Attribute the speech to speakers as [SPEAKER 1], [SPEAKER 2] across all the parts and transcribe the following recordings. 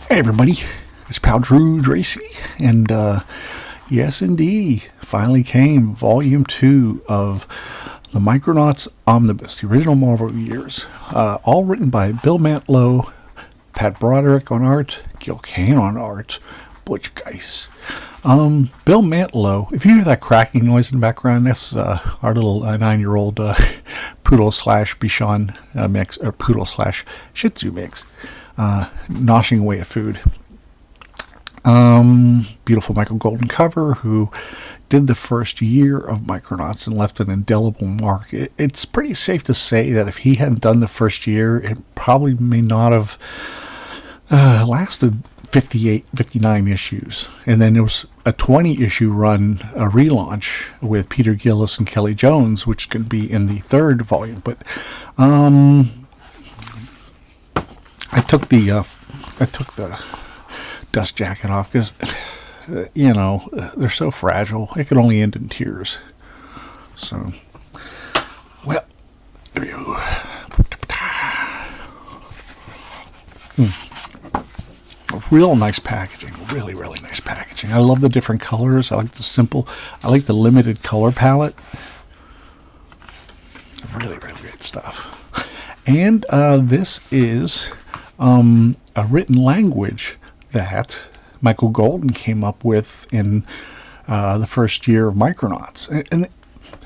[SPEAKER 1] Hey everybody, it's pal Drew Dracy, and yes indeed, finally came Volume 2 of the Micronauts Omnibus, the original Marvel years, all written by Bill Mantlo, Pat Broderick on art, Gil Kane on art, Butch Geis. Bill Mantlo, if you hear that cracking noise in the background, that's our little 9-year-old poodle slash Bichon mix, or poodle slash Shih Tzu mix. Noshing away at food. Beautiful Michael Golden cover, who did the first year of Micronauts and left an indelible mark. It's pretty safe to say that if he hadn't done the first year, it probably may not have lasted 59 issues. And then there was a 20-issue run, a relaunch with Peter Gillis and Kelly Jones, which can be in the third volume. But I took the dust jacket off because, they're so fragile. It could only end in tears. So, well, real nice packaging. Really, really nice packaging. I love the different colors. I like the limited color palette. Really, really great stuff. And this is a written language that Michael Golden came up with in the first year of Micronauts. And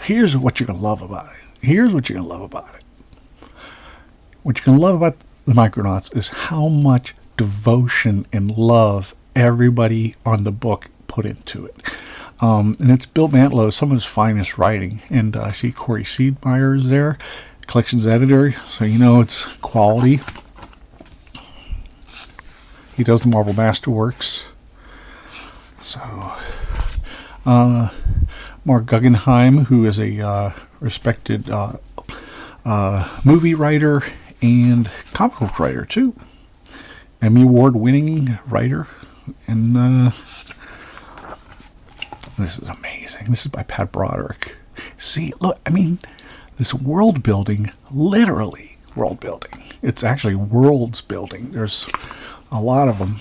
[SPEAKER 1] here's what you're going to love about it. What you're going to love about the Micronauts is how much devotion and love everybody on the book put into it. And it's Bill Mantlo, some of his finest writing. And I see Corey Seidmeyer is there, collections editor, so it's quality. He does the Marvel Masterworks. So, Mark Guggenheim, who is a respected movie writer and comic book writer too, Emmy Award-winning writer, and this is amazing. This is by Pat Broderick. See, look, this world building, literally world building. It's actually worlds building. There's a lot of them.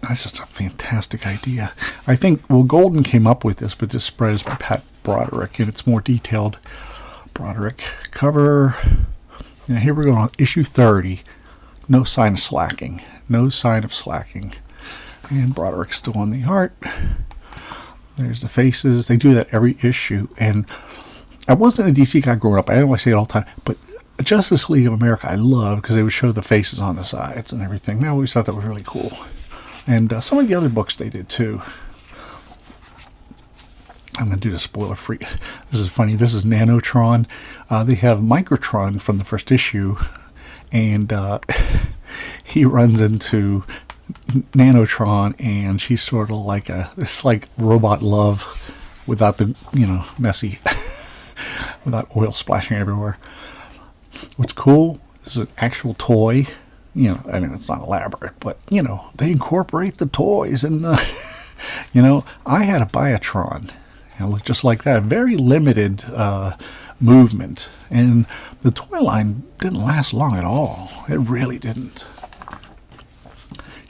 [SPEAKER 1] That's just a fantastic idea. I think, Golden came up with this, but this spread is by Pat Broderick, and it's more detailed. Broderick cover. Now here we're going on issue 30. No sign of slacking. And Broderick's still on the art. There's the faces. They do that every issue. And I wasn't a DC guy growing up. I know I say it all the time, but Justice League of America I love because they would show the faces on the sides and everything. I always thought that was really cool. And some of the other books they did too. I'm going to do the spoiler free. This is funny. This is Nanotron. They have Microtron from the first issue, and he runs into Nanotron, and she's sort of like it's like robot love without the, messy, without oil splashing everywhere. What's cool, this is an actual toy. It's not elaborate, but, they incorporate the toys and I had a Biotron. It looked just like that. Very limited movement. And the toy line didn't last long at all. It really didn't.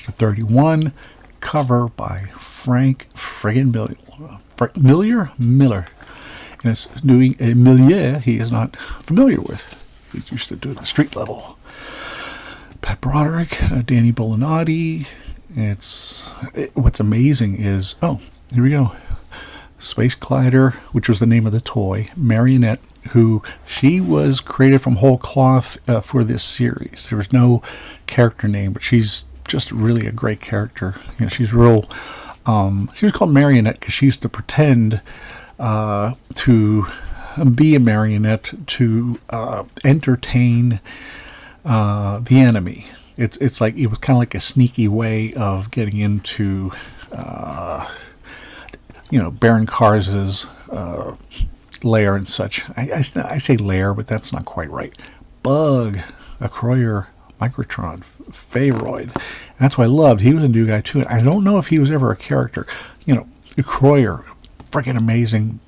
[SPEAKER 1] 31, cover by Frank friggin' Miller. And it's doing a milieu he is not familiar with. He's used to doing the street level. Pat Broderick, Danny Bollinati. What's amazing is, here we go. Space Glider, which was the name of the toy. Marionette, who she was created from whole cloth for this series. There was no character name, but she's just really a great character. She's real. She was called Marionette because she used to pretend to be a marionette to entertain the enemy. It's like it was kind of like a sneaky way of getting into Baron Kars's lair and such. I say lair, but that's not quite right. Bug, a Croyer, Microtron, Fayroid. And that's what I loved. He was a new guy too. I don't know if he was ever a character. Croyer, freaking amazing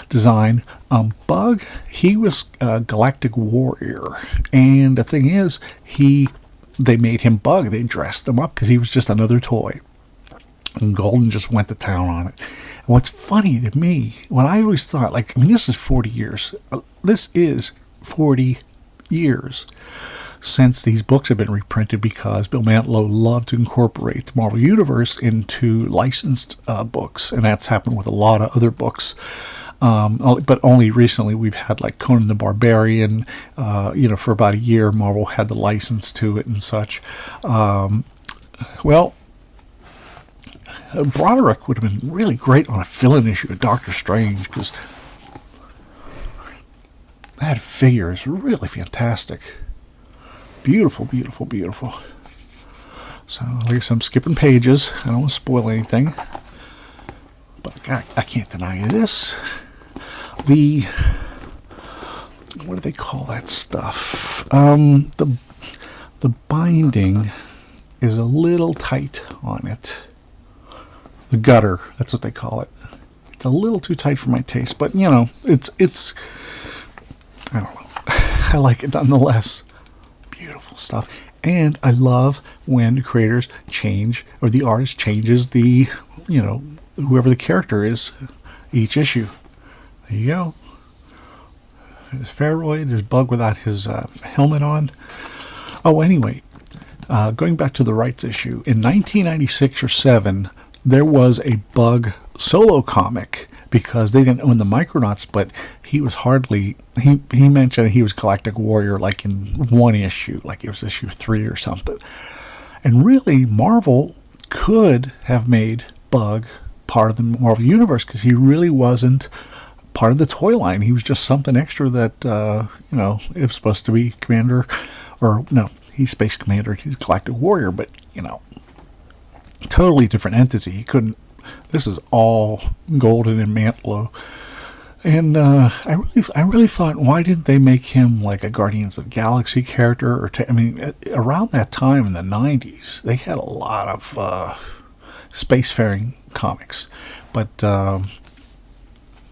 [SPEAKER 1] design. Bug, he was a galactic warrior. And the thing is, he they made him Bug. They dressed him up because he was just another toy. And Golden just went to town on it. And what's funny to me, when I always thought, like, I mean, this is 40 years. This is 40 years since these books have been reprinted, because Bill Mantlo loved to incorporate the Marvel Universe into licensed books, and that's happened with a lot of other books. But only recently we've had like Conan the Barbarian, for about a year Marvel had the license to it and such. Broderick would have been really great on a fill-in issue of Doctor Strange, because that figure is really fantastic. Beautiful, beautiful, beautiful. So, like I said, I'm skipping pages. I don't want to spoil anything. But I can't deny you this. What do they call that stuff? The binding is a little tight on it. The gutter, that's what they call it. It's a little too tight for my taste, but it's I don't know. I like it nonetheless. Beautiful stuff. And I love when the creators change, or the artist changes the, whoever the character is each issue. There you go. There's Pharoid, there's Bug without his helmet on. Oh, anyway, going back to the rights issue, in 1996 or 7, there was a Bug solo comic, because they didn't own the Micronauts, but he was hardly, he mentioned he was Galactic Warrior like in one issue, like it was issue 3 or something. And really, Marvel could have made Bug part of the Marvel Universe, because he really wasn't part of the toy line. He was just something extra that, it was supposed to be Commander, or no, he's Space Commander, he's Galactic Warrior, but, totally different entity. He couldn't. This is all Golden and Mantlo, and I really thought, why didn't they make him like a Guardians of the Galaxy character? Or around that time in the 90s, they had a lot of spacefaring comics. But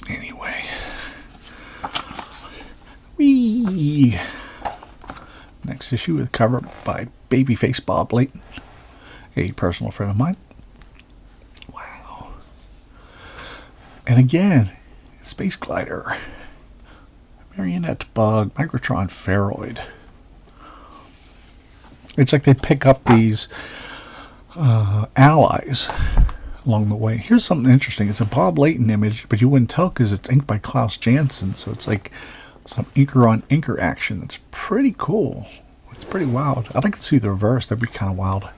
[SPEAKER 1] anyway, next issue is covered by Babyface Bob Layton, a personal friend of mine. And again, Space Glider, Marionette Bug, Microtron Pharoid. It's like they pick up these allies along the way. Here's something interesting. It's a Bob Layton image, but you wouldn't tell because it's inked by Klaus Janson. So it's like some inker-on-inker action. It's pretty cool. It's pretty wild. I'd like to see the reverse. That'd be kind of wild.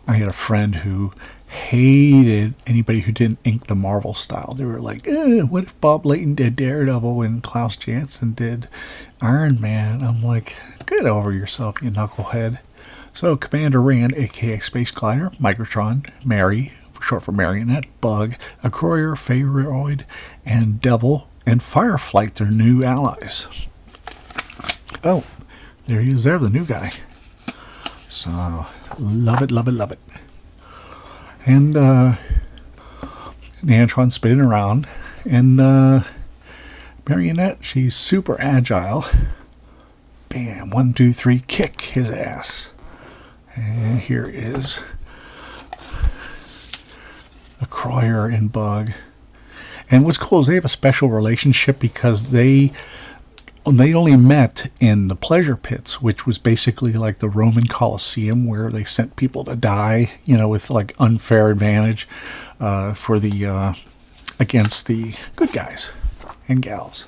[SPEAKER 1] I had a friend who hated anybody who didn't ink the Marvel style. They were like, what if Bob Layton did Daredevil and Klaus Janson did Iron Man? I'm like, get over yourself, you knucklehead. So Commander Rand, aka Space Glider, Microtron, Mary, short for Marionette, Bug, Acroyer, Pharoid, and Devil, and Fireflight, their new allies. Oh, there he is there, the new guy. So, love it, love it, love it. And Neantron spinning around, and Marionette, she's super agile. Bam, 1, 2, 3, kick his ass. And here is Acroyer and Bug. And what's cool is they have a special relationship, because they only met in the pleasure pits, which was basically like the Roman Colosseum, where they sent people to die, with like unfair advantage for the against the good guys and gals.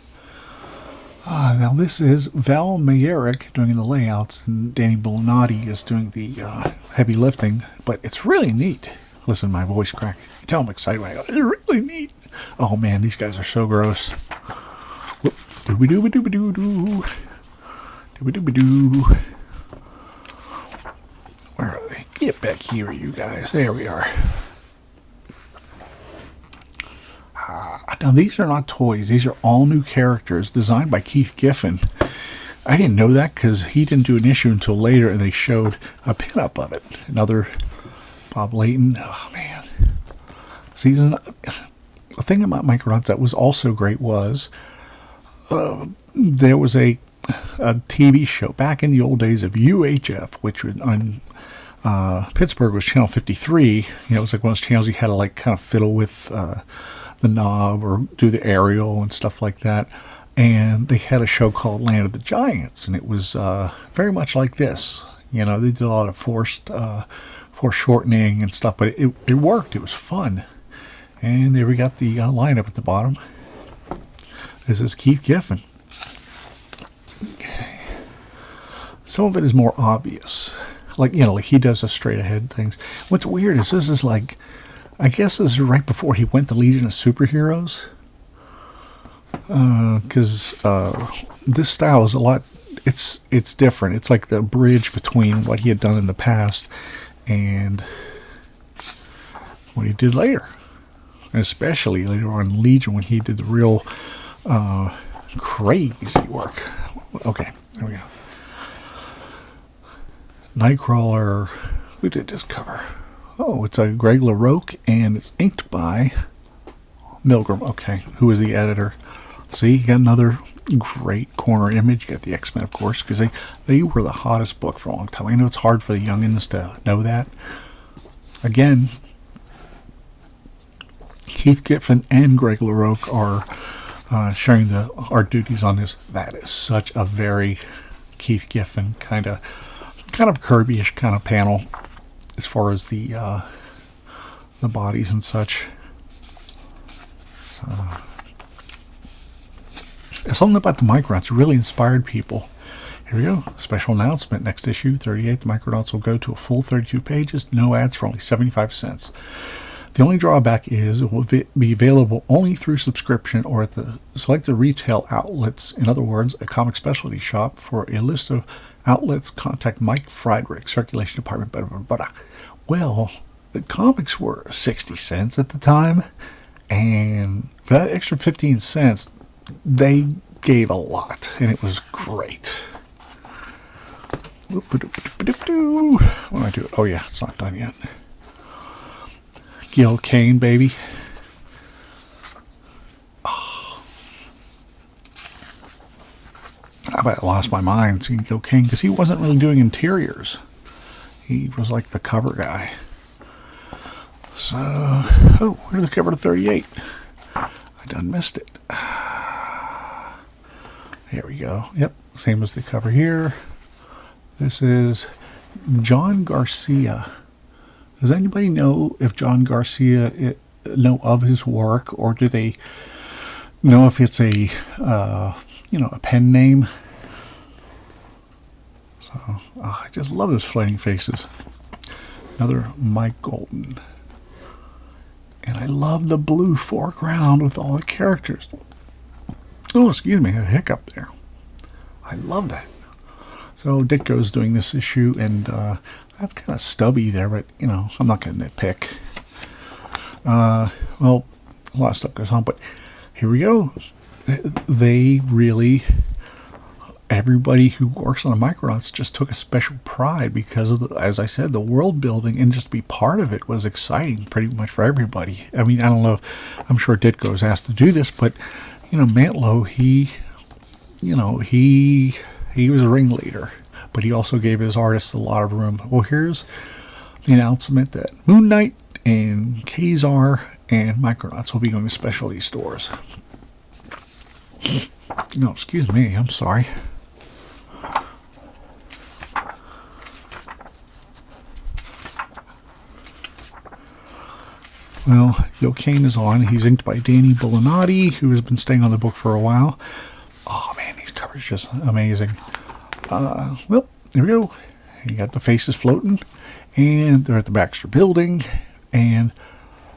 [SPEAKER 1] Now this is Val Mayerick doing the layouts, and Danny Bellinati is doing the heavy lifting, but it's really neat. Listen to my voice crack. You tell I'm excited when I go, it's really neat. Oh man, these guys are so gross. Dooby-dooby-dooby-doo-doo. Dooby-dooby-doo. Where are they? Get back here, you guys. There we are. Now, these are not toys. These are all new characters designed by Keith Giffen. I didn't know that because he didn't do an issue until later, and they showed a pinup of it. Another Bob Layton. Oh, man. See, the thing about Micronauts that was also great was there was a a TV show back in the old days of UHF, which was on Pittsburgh was channel 53. You know, it was like one of those channels you had to like kind of fiddle with the knob or do the aerial and stuff like that. And they had a show called Land of the Giants, and it was very much like this. You know, they did a lot of foreshortening and stuff, but it worked. It was fun. And there we got the lineup at the bottom. This is Keith Giffen. Okay. Some of it is more obvious. Like, you know, like he does a straight ahead things. What's weird is this is like, I guess this is right before he went to Legion of Superheroes. Because this style is a lot, it's different. It's like the bridge between what he had done in the past and what he did later. And especially later on in Legion when he did the real crazy work. Okay, there we go. Nightcrawler, who did this cover? Oh, it's a Greg LaRocque, and it's inked by Milgram. Okay, who is the editor? See, you got another great corner image. You got the X-Men, of course, because they were the hottest book for a long time. I know it's hard for the youngins to know that. Again, Keith Giffen and Greg LaRocque are sharing the art duties on this. That is such a very Keith Giffen kind of Kirby-ish kind of panel as far as the bodies and such. Something about the Micronauts really inspired people. Here we go. Special announcement. Next issue, 38. The Micronauts will go to a full 32 pages. No ads for only 75 cents. The only drawback is it will be available only through subscription or at the selected retail outlets. In other words, a comic specialty shop. For a list of outlets, contact Mike Friedrich, Circulation Department. Blah, blah, blah, blah. Well, the comics were 60 cents at the time. And for that extra 15 cents, they gave a lot. And it was great. What do I do? Oh, yeah, it's not done yet. Gil Kane, baby. Oh. I about lost my mind seeing Gil Kane because he wasn't really doing interiors. He was like the cover guy. So, oh, where's the cover to 38? I done missed it. Here we go. Yep, same as the cover here. This is John Garcia. Does anybody know if John Garcia know of his work, or do they know if it's a a pen name? So I just love those floating faces. Another Mike Golden, and I love the blue foreground with all the characters. Oh, excuse me, a hiccup there. I love that. So Ditko's doing this issue, and that's kind of stubby there, but, you know, I'm not going to nitpick. Well, a lot of stuff goes on, but here we go. They really, everybody who works on the Micronauts just took a special pride because of, as I said, the world building, and just to be part of it was exciting pretty much for everybody. I mean, I don't know, I'm sure Ditko was asked to do this, but, you know, Mantlo, he was a ringleader, but he also gave his artists a lot of room. Well, here's the announcement that Moon Knight and Kazar and Micronauts will be going to specialty stores. No, excuse me, I'm sorry. Well, Gil Kane is on. He's inked by Danny Bullinati, who has been staying on the book for a while. Oh, man, these covers just amazing. Well, there we go. You got the faces floating, and they're at the Baxter Building. And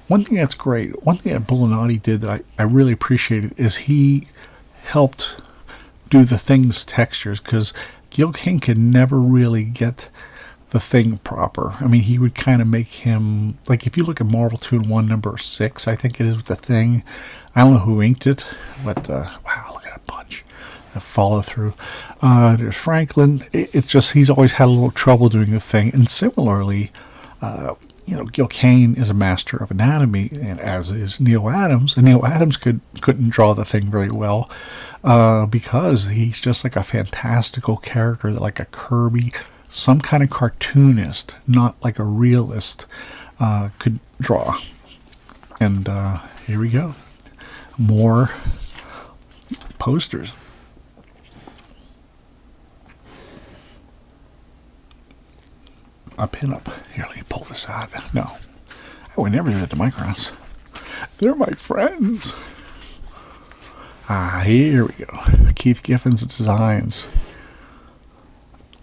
[SPEAKER 1] one thing that's great, one thing that Bullinati did that I really appreciated is he helped do the Thing's textures, because Gil Kane could never really get the Thing proper. I mean, he would kind of make him, like if you look at Marvel 2-in-1 number 6, I think it is with the Thing. I don't know who inked it, but wow, look at that punch. Follow through. There's Franklin. It's just he's always had a little trouble doing the Thing, and similarly, Gil Kane is a master of anatomy, and as is Neil Adams. And Neil Adams couldn't draw the thing very well because he's just like a fantastical character, like a Kirby, some kind of cartoonist, not like a realist, could draw. And here we go. More posters. A pinup. Here, let me pull this out. No. I would never do that to Micronauts. They're my friends. Here we go. Keith Giffen's designs.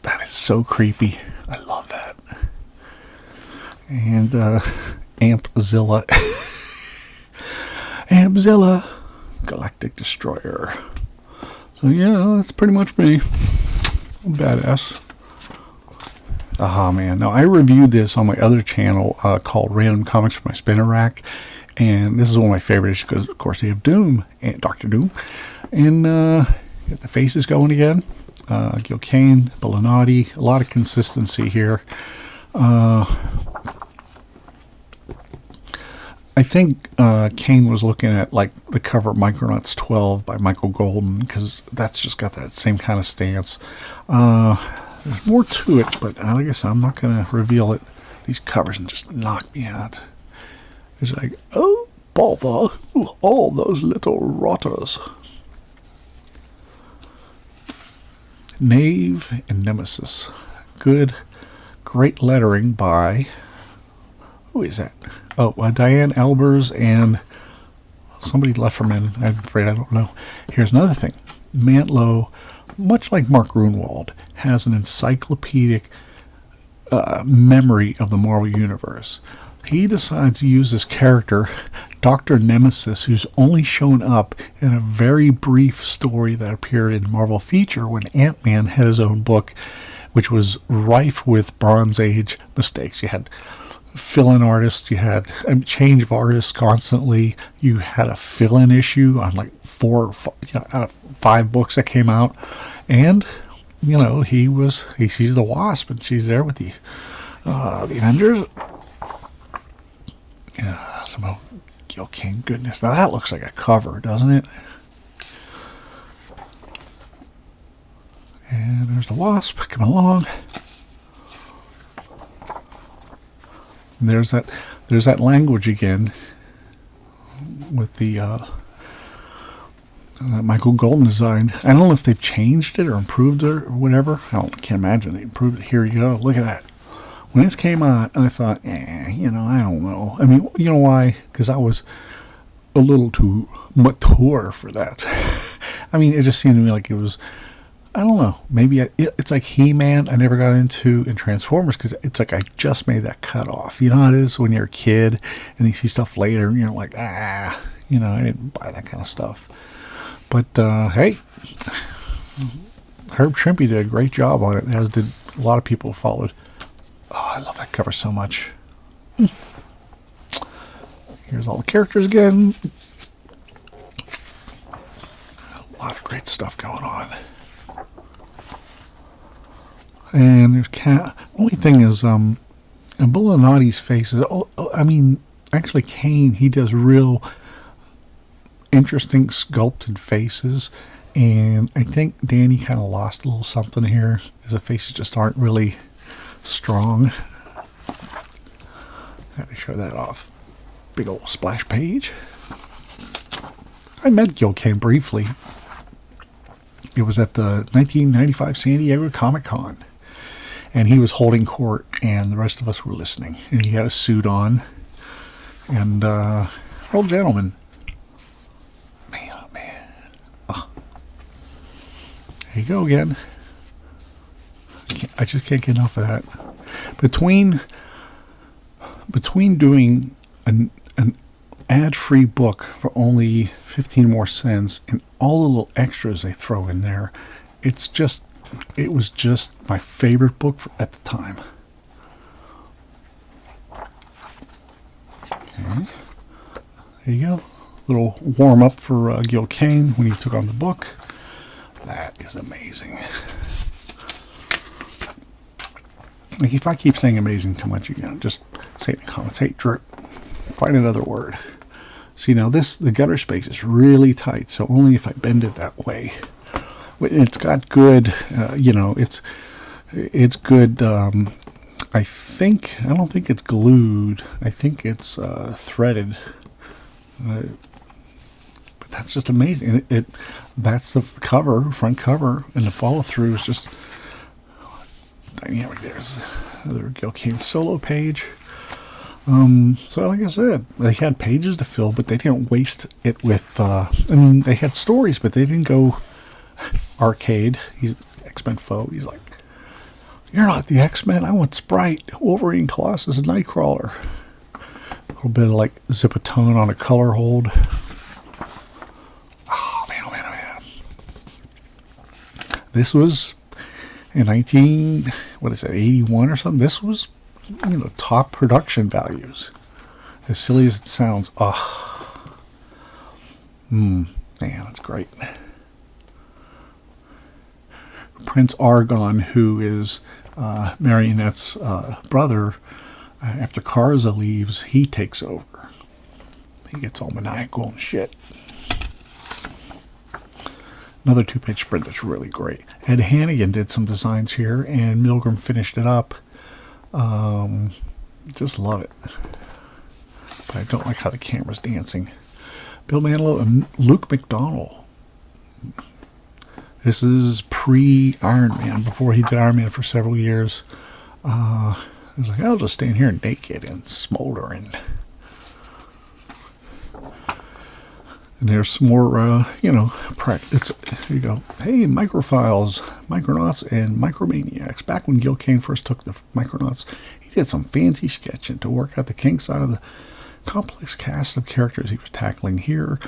[SPEAKER 1] That is so creepy. I love that. And Ampzilla. Ampzilla. Galactic Destroyer. So yeah, that's pretty much me. I'm badass. Man. Now, I reviewed this on my other channel called Random Comics for My Spinner Rack. And this is one of my favorite issues because, of course, they have Doom and Dr. Doom. And get the faces going again. Gil Kane, Bellinati. A lot of consistency here. I think Kane was looking at like the cover of Micronauts 12 by Michael Golden because that's just got that same kind of stance. There's more to it, but like I said, I'm not going to reveal it. These covers and just knock me out. It's like, oh, bother, all those little rotters. Knave and Nemesis. Good, great lettering by, who is that? Oh, Diane Albers and somebody Lefferman. I'm afraid I don't know. Here's another thing. Mantlo, much like Mark Grunwald, has an encyclopedic memory of the Marvel Universe. He decides to use this character, Dr. Nemesis, who's only shown up in a very brief story that appeared in Marvel Feature when Ant-Man had his own book, which was rife with Bronze Age mistakes. You had fill-in artists, you had a change of artists constantly, you had a fill-in issue on like 4 or 5, out of 5 books that came out, and he sees the Wasp and she's there with the Avengers. Yeah, some Gil Kane goodness. Now that looks like a cover, doesn't it? And there's the Wasp coming along. And there's that language again with the Michael Golden design. I don't know if they've changed it or improved it or whatever. I can't imagine they improved it. Here you go. Look at that. When this came out, I thought, I don't know. I mean, you know why? Because I was a little too mature for that. I mean, it just seemed to me like it was, I don't know. Maybe it's like He-Man I never got into, and Transformers, because it's like I just made that cutoff. You know how it is when you're a kid and you see stuff later and you're like, I didn't buy that kind of stuff. But, hey, Herb Trimpe did a great job on it, as did a lot of people who followed. Oh, I love that cover so much. Here's all the characters again. A lot of great stuff going on. And there's Cat. Only thing is, Bellinati's face is, actually Kane, he does real interesting sculpted faces. And I think Danny kind of lost a little something here, because the faces just aren't really strong. Had to show that off. Big old splash page. I met Gil Kane briefly. It was at the 1995 San Diego Comic-Con. And he was holding court, and the rest of us were listening. And he had a suit on. And, old gentleman. Man, oh man. Oh. There you go again. I just can't get enough of that. Between doing an ad-free book for only 15 more cents and all the little extras they throw in there, it was just my favorite book at the time. Okay. There you go. Little warm up for Gil Kane when he took on the book. That is amazing. Like if I keep saying amazing too much, just say it in the comments. Hey, drip, find another word. See, now the gutter space is really tight, so only if I bend it that way. It's got good, it's good. I don't think it's glued. I think it's threaded. But that's just amazing. That's the cover, front cover, and the follow through is just dynamic. There's another Gil Kane solo page. So like I said, they had pages to fill, but they didn't waste it with, they had stories, but they didn't go arcade. He's X-Men foe. He's like, you're not the X-Men. I want Sprite, Wolverine, Colossus, and Nightcrawler. A little bit of like zip-a-tone on a color hold. Oh man, oh man, oh man. This was in 81 or something. This was, top production values. As silly as it sounds. Man, that's great. Prince Argon, who is Marionette's brother, after Karza leaves, he takes over. He gets all maniacal and shit. Another 2-page spread that's really great. Ed Hannigan did some designs here, and Milgram finished it up. Just love it. But I don't like how the camera's dancing. Bill Manilow and Luke McDonnell. This is pre-Iron Man, before he did Iron Man for several years. I was like, I'll just stand here naked and smoldering. And there's some more, here you go. Hey, Microphiles, Micronauts, and Micromaniacs. Back when Gil Kane first took the Micronauts, he did some fancy sketching to work out the kinks out of the complex cast of characters he was tackling. Here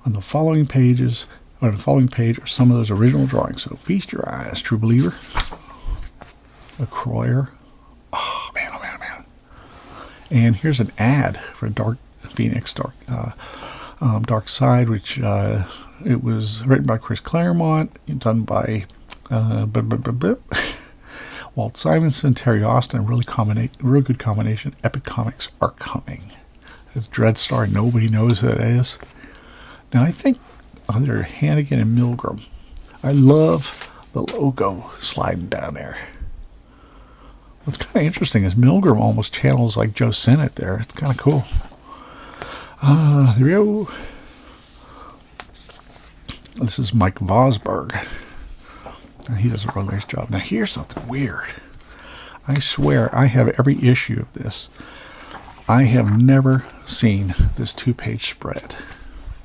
[SPEAKER 1] on the following pages, or the following page, are some of those original drawings. So feast your eyes, true believer. A Croyer. Oh man, oh man, oh man. And here's an ad for Dark Phoenix, Dark Side, which it was written by Chris Claremont, done by Walt Simonson, Terry Austin. Real good combination. Epic Comics are coming. It's Dreadstar. Nobody knows who it is. Now I think under Hannigan and Milgram, I love the logo sliding down there. What's kind of interesting is Milgram almost channels like Joe Sinnott there. It's kind of cool. There we go. This is Mike Vosberg. And he does a really nice job. Now here's something weird. I swear I have every issue of this. I have never seen this 2-page spread.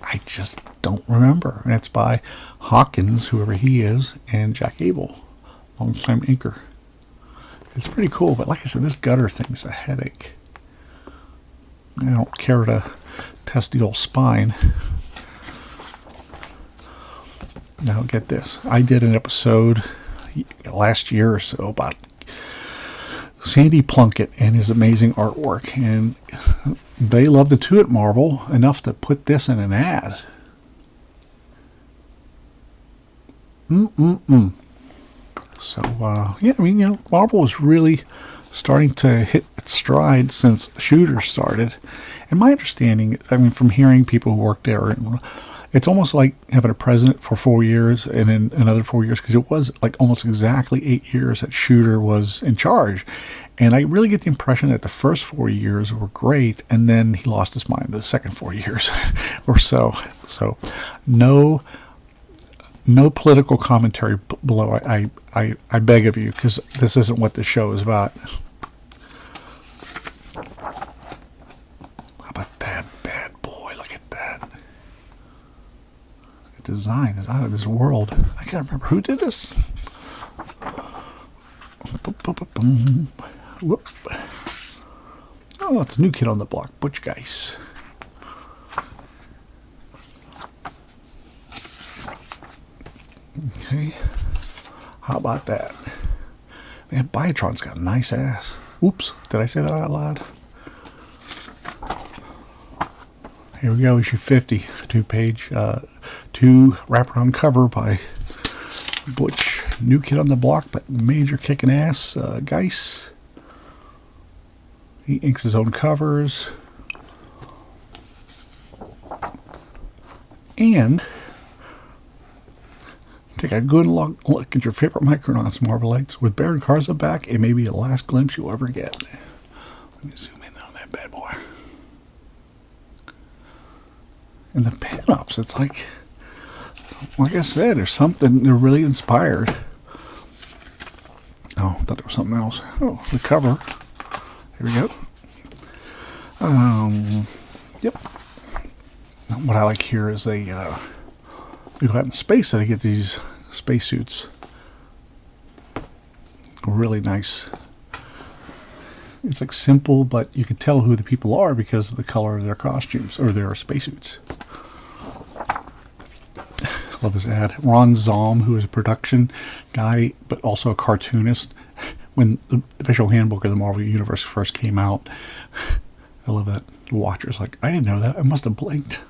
[SPEAKER 1] I just don't remember. And it's by Hawkins, whoever he is, and Jack Abel, longtime inker. It's pretty cool, but like I said, this gutter thing's a headache. I don't care to test the old spine. Now get this. I did an episode last year or so about Sandy Plunkett and his amazing artwork, and they love the Tuit marble enough to put this in an ad. So Marvel was really starting to hit its stride since Shooter started. And my understanding, from hearing people who worked there, it's almost like having a president for 4 years and then another 4 years, because it was like almost exactly 8 years that Shooter was in charge. And I really get the impression that the first 4 years were great, and then he lost his mind the second 4 years or so. So no political commentary below. I beg of you, because this isn't what the show is about. How about that bad boy? Look at that. The design is out of this world. I can't remember who did this. Whoop. Oh, it's a new kid on the block, Butch Geis. Okay, how about that? Man, Biotron's got a nice ass. Oops, did I say that out loud? Here we go, issue 50, 2-page, 2 wraparound cover by Butch. New kid on the block, but major kicking ass, Geis. He inks his own covers. And take a good look at your favorite Micronauts Marvelites with Baron Karza back. It may be the last glimpse you'll ever get. Let me zoom in on that bad boy. And the pinups, it's like I said, there's something, they're really inspired. Oh, I thought there was something else. Oh, the cover. Here we go. Yep. What I like here is they go out in space, so they get these spacesuits. Really nice. It's like simple, but you can tell who the people are because of the color of their costumes or their spacesuits. Love his ad. Ron Zalm, who is a production guy, but also a cartoonist. When the official handbook of the Marvel Universe first came out, I love that. The Watcher's like, I didn't know that. I must have blinked.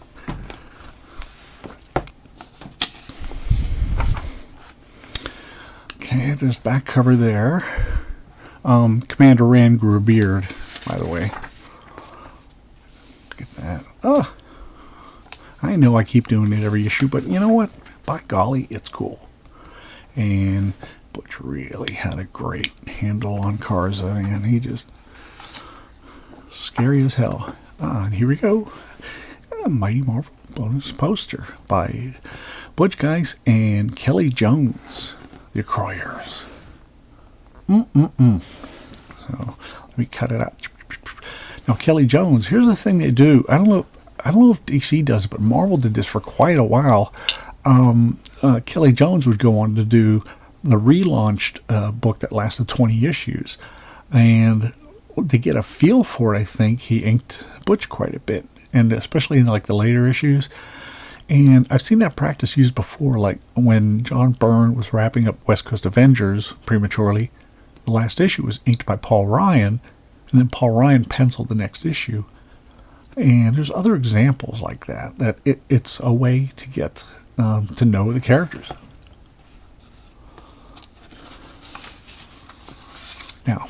[SPEAKER 1] Okay, there's back cover there. Commander Rand grew a beard, by the way. Look at that. Oh, I know I keep doing it every issue, but you know what? By golly, it's cool. And Butch really had a great handle on Karza, and he just scary as hell. And here we go. A Mighty Marvel bonus poster by Butch Guice and Kelly Jones, the Croyers. So let me cut it out. Now Kelly Jones, here's the thing they do. I don't know if DC does it, but Marvel did this for quite a while. Kelly Jones would go on to do the relaunched book that lasted 20 issues, and to get a feel for it, I think he inked Butch quite a bit, and especially in like the later issues. And I've seen that practice used before, like when John Byrne was wrapping up West Coast Avengers prematurely. The last issue was inked by Paul Ryan, and then Paul Ryan penciled the next issue. And there's other examples like that, that it's a way to get to know the characters. Now,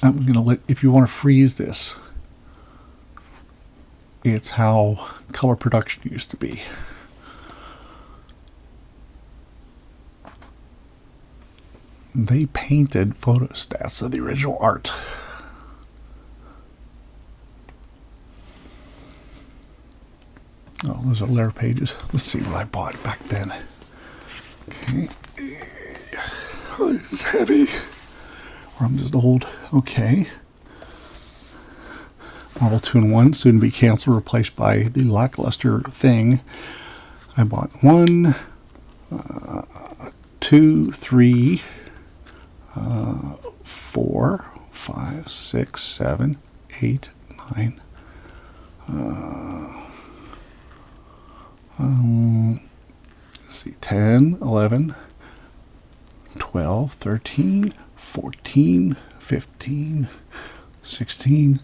[SPEAKER 1] I'm going to let, if you want to freeze this, it's how color production used to be. They painted photostats of the original art. Oh, those are layer pages. Let's see what I bought back then. Okay. Oh, this is heavy. Or I'm just old. Okay. Marvel 2-in-1, soon to be canceled, replaced by the lackluster Thing. I bought 1, 2, 3, 4, 5, 6, 7, 8, 9. Let's see, 10, 11, 12, 13, 14, 15, 16,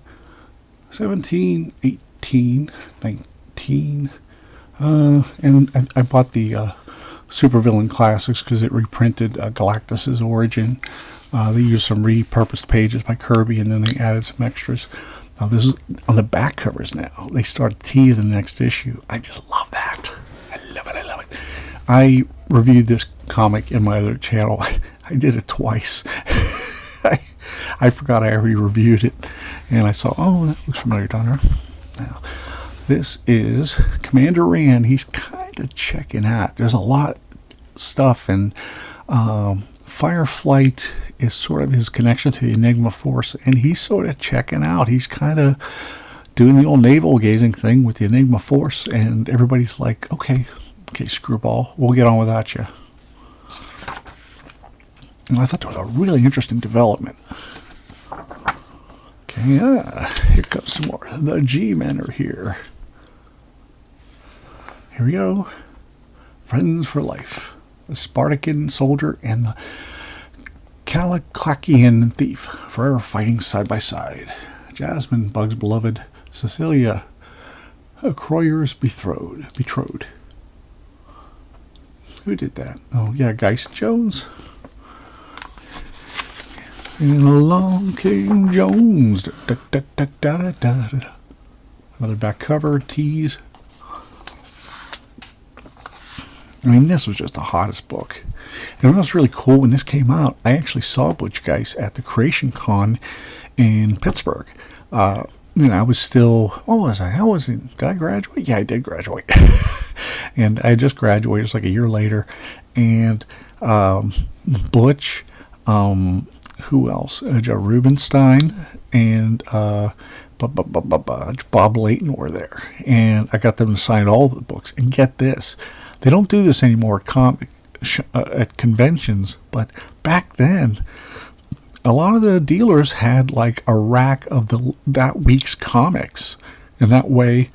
[SPEAKER 1] 17, 18, 19. And I bought the Supervillain Classics because it reprinted Galactus's origin. They used some repurposed pages by Kirby, and then they added some extras. Now this is on the back covers now. They start teasing the next issue. I just love that. I love it. I love it. I reviewed this comic in my other channel. I did it twice. I forgot I already reviewed it, and I saw, oh, that looks familiar down there. Now, this is Commander Rand. He's kind of checking out. There's a lot of stuff, and Fireflight is sort of his connection to the Enigma Force, and he's sort of checking out. He's kind of doing the old navel gazing thing with the Enigma Force, and everybody's like, okay, screwball, we'll get on without you. And I thought that was a really interesting development. Okay, here comes some more. The G-Men are here. Here we go. Friends for life. The Spartacan soldier and the Calaklakian thief, forever fighting side by side. Jasmine, Bug's beloved. Cecilia, Croyer's betrothed. Who did that? Oh, yeah, Geist Jones. And along came Jones. Da, da, da, da, da, da, da. Another back cover tease. I mean, this was just the hottest book. And what was really cool, when this came out, I actually saw Butch Geist at the Creation Con in Pittsburgh. I was still, what was I? Did I graduate? Yeah, I did graduate. And I just graduated, it's like a year later. And Butch, who else? Joe Rubenstein and Bob Layton were there. And I got them to sign all the books. And get this, they don't do this anymore at conventions, but back then, a lot of the dealers had like a rack of that week's comics. And that way,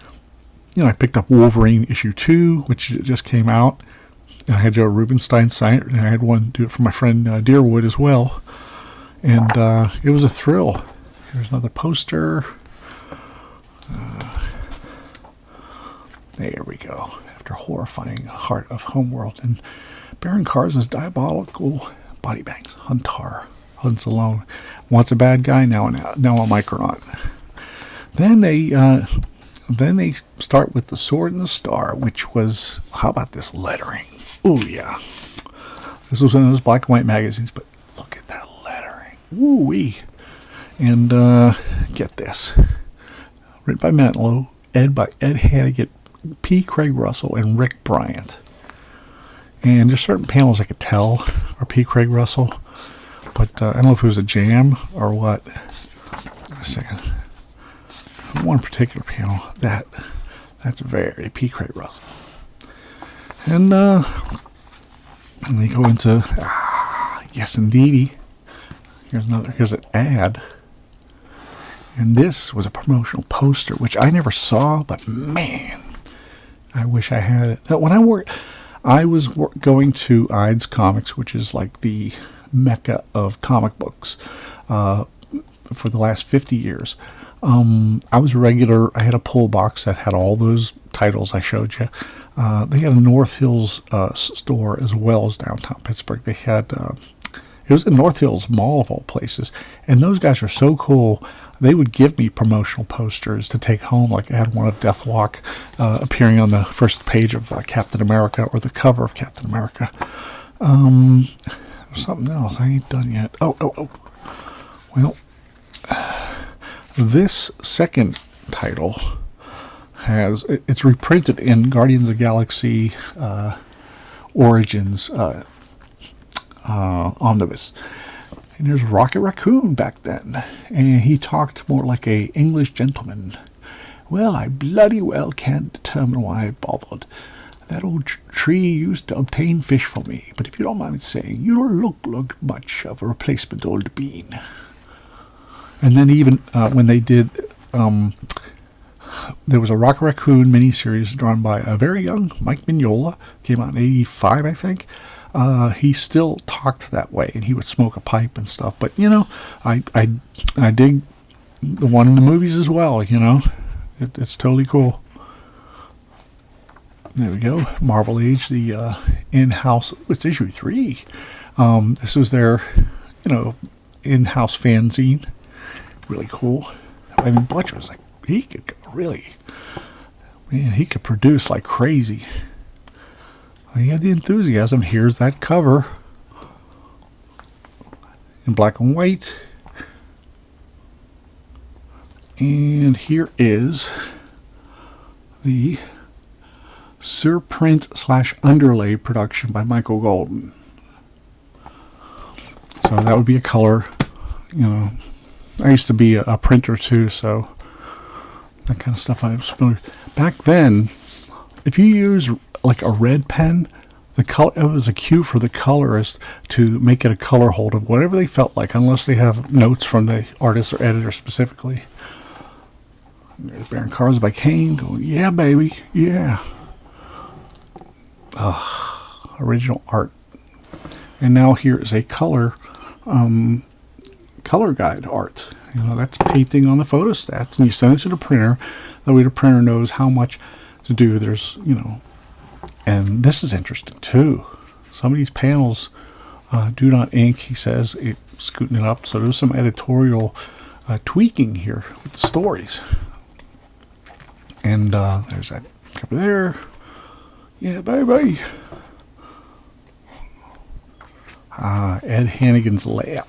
[SPEAKER 1] I picked up Wolverine issue 2, which just came out. And I had Joe Rubenstein sign it, and I had one do it for my friend Deerwood as well. And it was a thrill. Here's another poster. There we go. After horrifying Heart of Homeworld. And Baron Karz's diabolical body bangs. Huntar. Hunts alone. Once a bad guy, now a Micronaut. Then they start with the Sword and the Star, which was, how about this lettering? Oh yeah. This was one of those black and white magazines, but look at that lettering. Woo-wee. And get this. Written by Mantlo, Ed Hannigan, P. Craig Russell, and Rick Bryant. And there's certain panels I could tell are P. Craig Russell, but I don't know if it was a jam or what. Wait a second. One particular panel, that's very P. Craig Russell. And they go into, yes indeedy. Here's an ad. And this was a promotional poster, which I never saw, but man, I wish I had it. Now, when I was going to Ides Comics, which is like the mecca of comic books for the last 50 years. I was regular. I had a pull box that had all those titles I showed you. They had a North Hills store as well as downtown Pittsburgh. They had, it was in North Hills Mall of all places. And those guys were so cool. They would give me promotional posters to take home. Like I had one of Deathlock appearing on the first page of Captain America, or the cover of Captain America. Something else I ain't done yet. Oh. Well, this second title it's reprinted in Guardians of the Galaxy Origins Omnibus. And there's Rocket Raccoon back then. And he talked more like a English gentleman. Well, I bloody well can't determine why I bothered. That old tree used to obtain fish for me. But if you don't mind saying, you don't look much of a replacement old bean. And then even when they did, there was a Rocket Raccoon miniseries drawn by a very young Mike Mignola. Came out in 85, I think. He still talked that way, and he would smoke a pipe and stuff. But I dig the one in the movies as well. It's totally cool. There we go. Marvel Age, the in-house. It's issue 3. This was their, in-house fanzine. Really cool. I mean, Butch was like, he could produce like crazy. He had the enthusiasm. Here's that cover in black and white. And here is the surprint / underlay production by Michael Golden. So that would be a color. I used to be a printer too, so that kind of stuff I was familiar with. Back then, if you use like a red pen, it was a cue for the colorist to make it a color hold of whatever they felt like, unless they have notes from the artist or editor specifically. There's Baron Karza by Kane going, yeah, baby, yeah. Original art. And now here is a color guide art. That's painting on the photostats, and you send it to the printer. That way the printer knows how much to do. There's, and this is interesting too. Some of these panels do not ink. He says scooting it up. So there's some editorial tweaking here with the stories. And there's that cover there. Yeah, bye-bye. Ed Hannigan's layout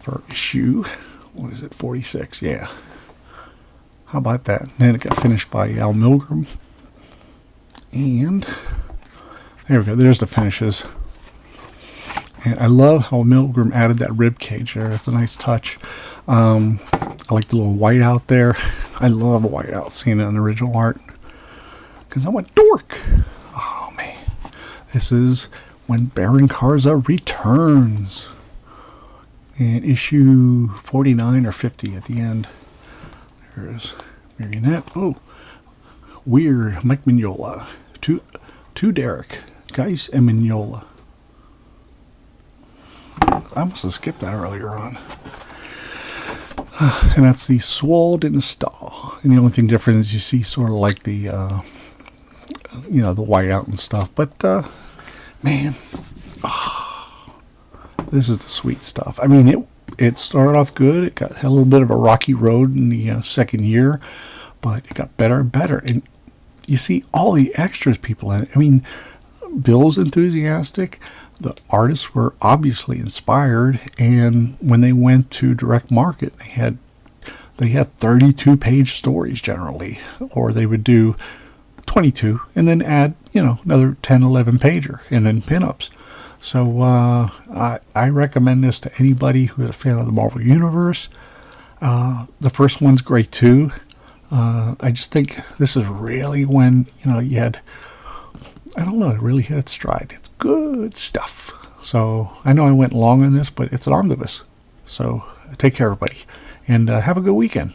[SPEAKER 1] for issue, what is it, 46? Yeah. How about that? And then it got finished by Al Milgrom. And there we go. There's the finishes. And I love how Milgrom added that rib cage there. It's a nice touch. I like the little whiteout there. I love whiteout, seeing it in original art. Because I'm a dork. Oh, man. This is when Baron Karza returns. And issue 49 or 50 at the end. There's Marionette. Oh, weird. Mike Mignola. To Derek. Geis and Mignola. I must have skipped that earlier on. And that's the Sword in the Stall. And the only thing different is you see sort of like the, the whiteout and stuff. But, man, this is the sweet stuff. I mean, it started off good. It had a little bit of a rocky road in the second year, but it got better and better. And you see all the extras people in it. I mean, Bill's enthusiastic. The artists were obviously inspired, and when they went to direct market, they had 32-page stories generally, or they would do 22 and then add another 10, 11 pager and then pinups. So I recommend this to anybody who is a fan of the Marvel Universe. The first one's great too. I just think this is really when you had, I don't know, it really hit its stride. It's good stuff. So I know I went long on this, but it's an omnibus. So take care, everybody, and have a good weekend.